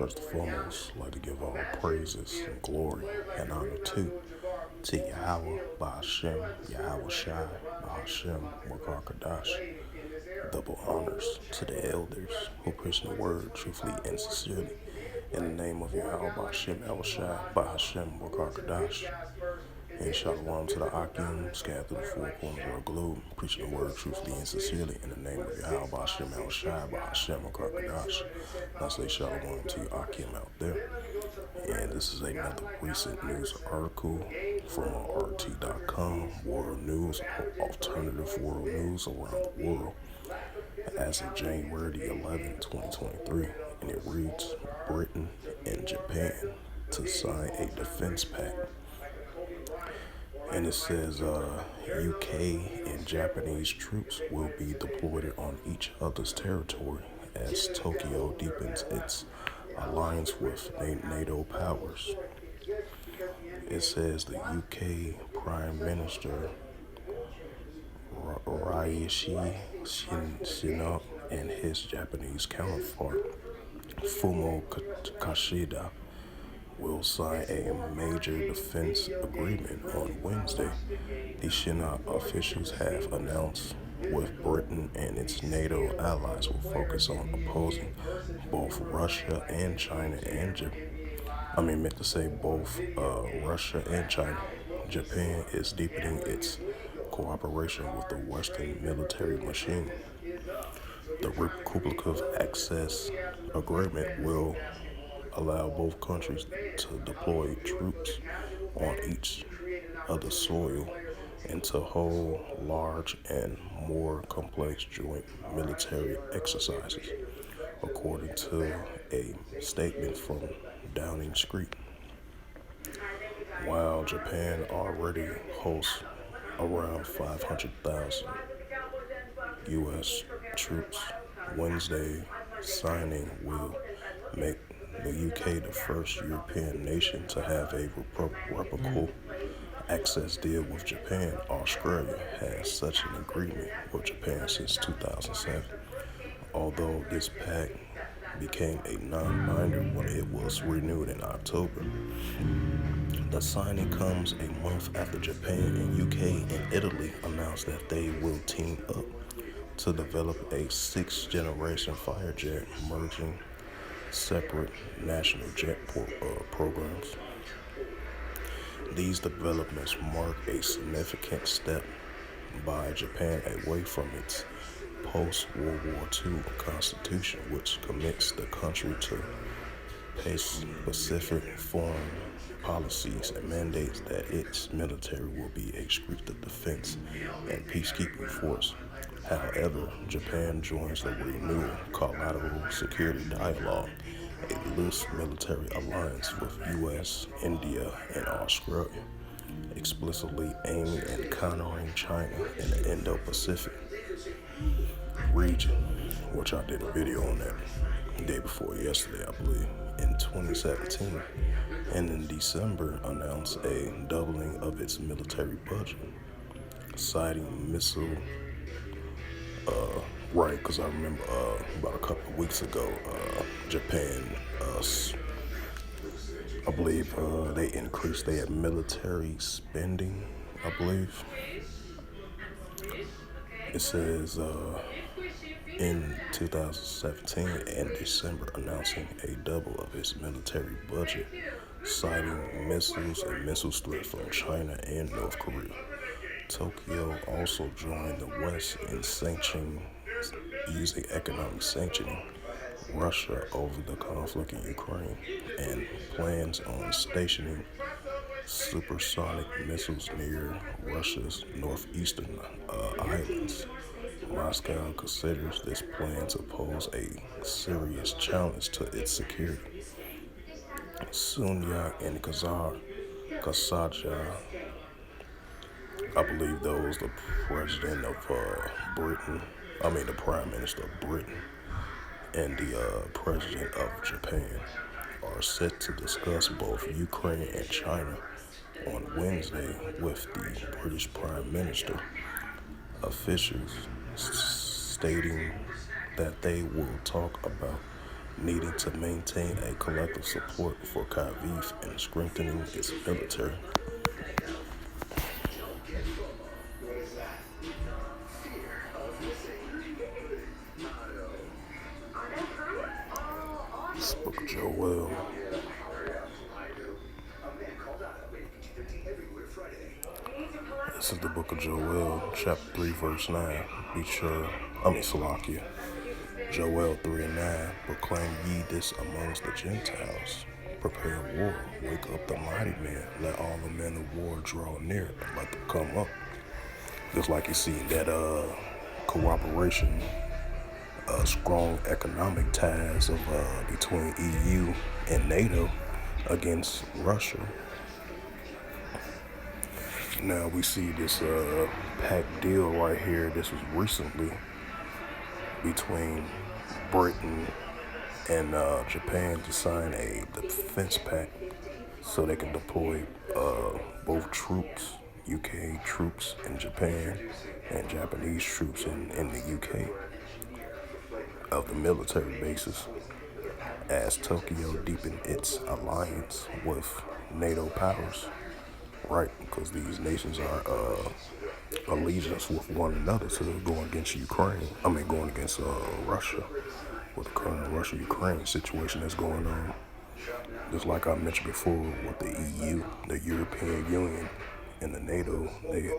First and foremost, I'd like to give all praises and glory and honor to Yahweh, Ba'ashem, Yahweh Shai, Ba'ashem, Wakar double honors to the elders who preach the word truthfully and sincerely. In the name of Yahweh, Ba'ashem, Yahweh Shai, Ba'ashem, Wakar and shalom to the Akim, scattered through the four corners of the globe, preaching the word truthfully and sincerely in the name of Yahweh, Ba'ashem, Yahweh Shai, Ba'ashem, Wakar I say shalom to you Akim out there. And this is another recent news article from RT.com, World News, alternative world news around the world, as of January the 11th, 2023. And it reads, Britain and Japan to sign a defense pact. And it says UK and Japanese troops will be deployed on each other's territory as Tokyo deepens its alliance with NATO powers. It says the UK Prime Minister Rishi Sunak and his Japanese counterpart Fumio Kishida will sign a major defense agreement on Wednesday, the Shinra officials have announced, with Britain and its NATO allies will focus on opposing both Russia and China and Russia and China. Japan is deepening its cooperation with the Western military machine. The Republic Access Agreement will allow both countries to deploy troops on each other's soil and to hold large and more complex joint military exercises, according to a statement from Downing Street. While Japan already hosts around 500,000 U.S. troops, Wednesday signing will make the UK the first European nation to have a reciprocal access deal with Japan. Australia has such an agreement with Japan since 2007, although this pact became a non-binder when it was renewed in October. The signing comes a month after Japan and UK and Italy announced that they will team up to develop a sixth-generation fighter jet, merging separate national jet programs. These developments mark a significant step by Japan away from its post-World War II constitution, which commits the country to specific foreign policies and mandates that its military will be a strict defense and peacekeeping force. However, Japan joins the renewed Collateral Security Dialogue, a loose military alliance with U.S., India, and Australia, explicitly aiming at countering China in the Indo-Pacific region, which I did a video on that the day before yesterday, I believe, in 2017, and in December announced a doubling of its military budget, citing missile right, because I remember about a couple of weeks ago, Japan, I believe they increased their military spending, I believe. It says in 2017 and December announcing a double of its military budget, citing missiles and missile threats from China and North Korea. Tokyo also joined the West in using economic sanctioning Russia over the conflict in Ukraine and plans on stationing supersonic missiles near Russia's northeastern islands. Moscow considers this plan to pose a serious challenge to its security. Sunak and Kasaja, I believe those the president of the prime minister of Britain and the president of Japan are set to discuss both Ukraine and China on Wednesday with the British Prime Minister. Officials stating that they will talk about needing to maintain a collective support for Kyiv and strengthening its military. This book of Joel. This is the book of Joel, chapter 3, verse 9. Salakia. Joel 3 and 9. Proclaim ye this amongst the Gentiles. Prepare war. Wake up the mighty men. Let all the men of war draw near and let them come up. Just like you see that cooperation, strong economic ties of between EU and NATO against Russia. Now we see this pact deal right here. This was recently between Britain and Japan to sign a defense pact so they can deploy both troops, UK troops in Japan and Japanese troops in the UK of the military bases as Tokyo deepened its alliance with NATO powers. Right, because these nations are allegiance with one another to going against going against Russia, with the current Russia-Ukraine situation that's going on. Just like I mentioned before with the EU, the European Union, and the NATO, they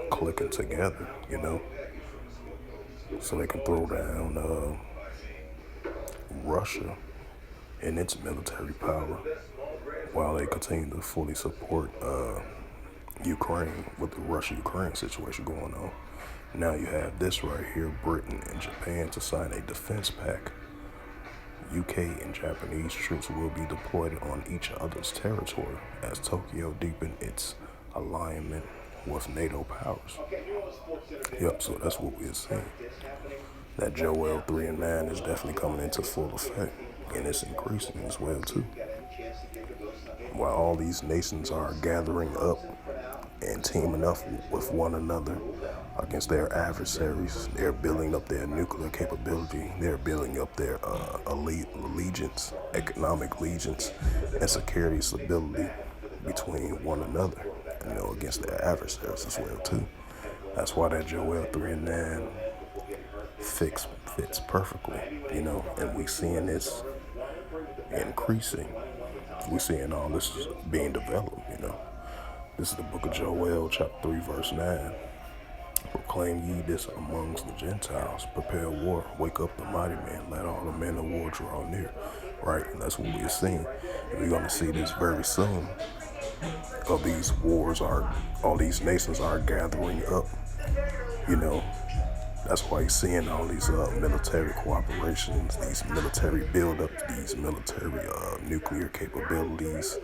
clicking together, so they can throw down Russia and its military power while they continue to fully support Ukraine with the Russia-Ukraine situation going on. Now you have this right here, Britain and Japan to sign a defense pact. UK and Japanese troops will be deployed on each other's territory as Tokyo deepened its alignment with NATO powers. Yep, so that's what we're seeing. That Joel 3 and 9 is definitely coming into full effect, and it's increasing as well too. While all these nations are gathering up and teaming up with one another against their adversaries, they're building up their nuclear capability, they're building up their allegiance, economic allegiance, and security stability between one another, against their adversaries as well too. That's why that Joel 3 and 9 fits perfectly, and we seeing this increasing. We're seeing all this being developed, This is the book of Joel, chapter 3, verse 9. Proclaim ye this amongst the Gentiles. Prepare war. Wake up the mighty men. Let all the men of war draw near. Right? And that's what we're seeing. And we're going to see this very soon. All these nations are gathering up, That's why you're seeing all these military cooperations, these military buildups, these military nuclear capabilities,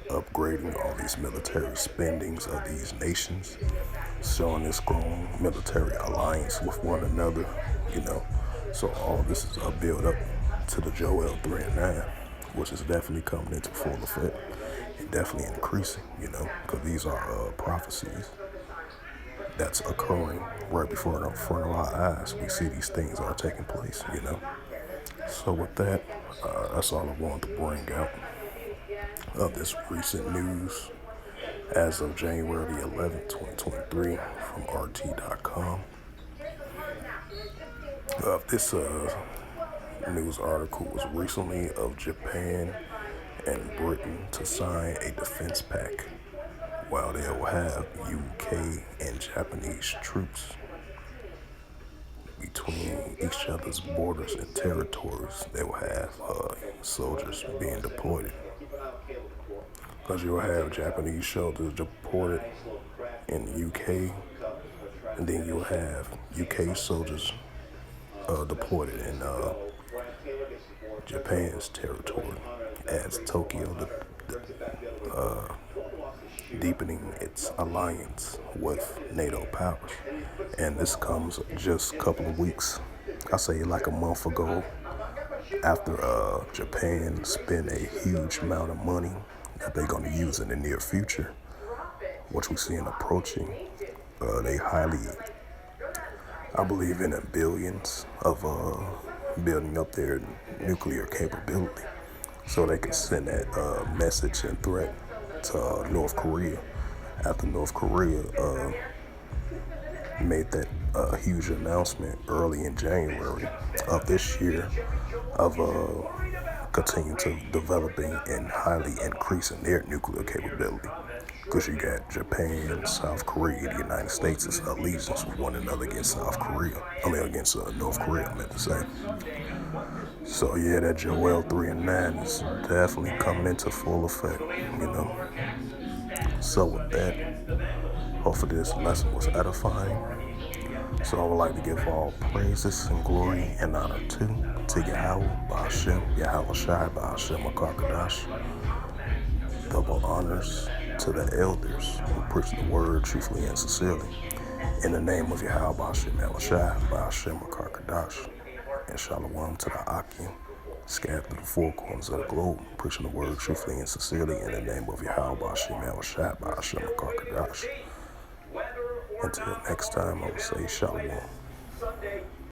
upgrading all these military spendings of these nations, showing this strong military alliance with one another, So all this is a build up to the Joel 3 and 9, which is definitely coming into full effect and definitely increasing, because these are prophecies that's occurring right before in front of our eyes. We see these things are taking place, So with that, that's all I wanted to bring out of this recent news as of January the 11th, 2023 from RT.com. This news article was recently of Japan and Britain to sign a defense pact. While they will have UK and Japanese troops between each other's borders and territories, they will have soldiers being deployed. Because you'll have Japanese soldiers deported in the UK, and then you'll have UK soldiers deployed in Japan's territory as Tokyo deepening its alliance with NATO powers. And this comes just a couple of weeks, I say like a month ago, after Japan spent a huge amount of money that they're going to use in the near future, which we're seeing approaching. I believe in the billions of building up their nuclear capability so they can send that message and threat to North Korea. After North Korea made that huge announcement early in January of this year of continue to developing and highly increasing their nuclear capability. Because you got Japan, South Korea, the United States is allegiance with one another against South Korea. I mean against North Korea, I meant to say. So yeah, that Joel 3 and 9 is definitely coming into full effect, you know. So with that, hopefully this lesson was edifying. So I would like to give all praises and glory and honor to Yahweh, Ba'ashem, Yahweh Shai, Ba'ashem, Makakadash. Double honors to the elders who preach the word truthfully and sincerely. In the name of Yahweh, Ba'ashem, Yahweh Shai, Ba'ashem, Makakadash. And Shalom to the Akim, scattered through the four corners of the globe, preaching the word truthfully and sincerely in the name of Yahweh, Ba'ashem, Yahweh Shai, Ba'ashem, Makakadash. Until next time, I will say Shalom.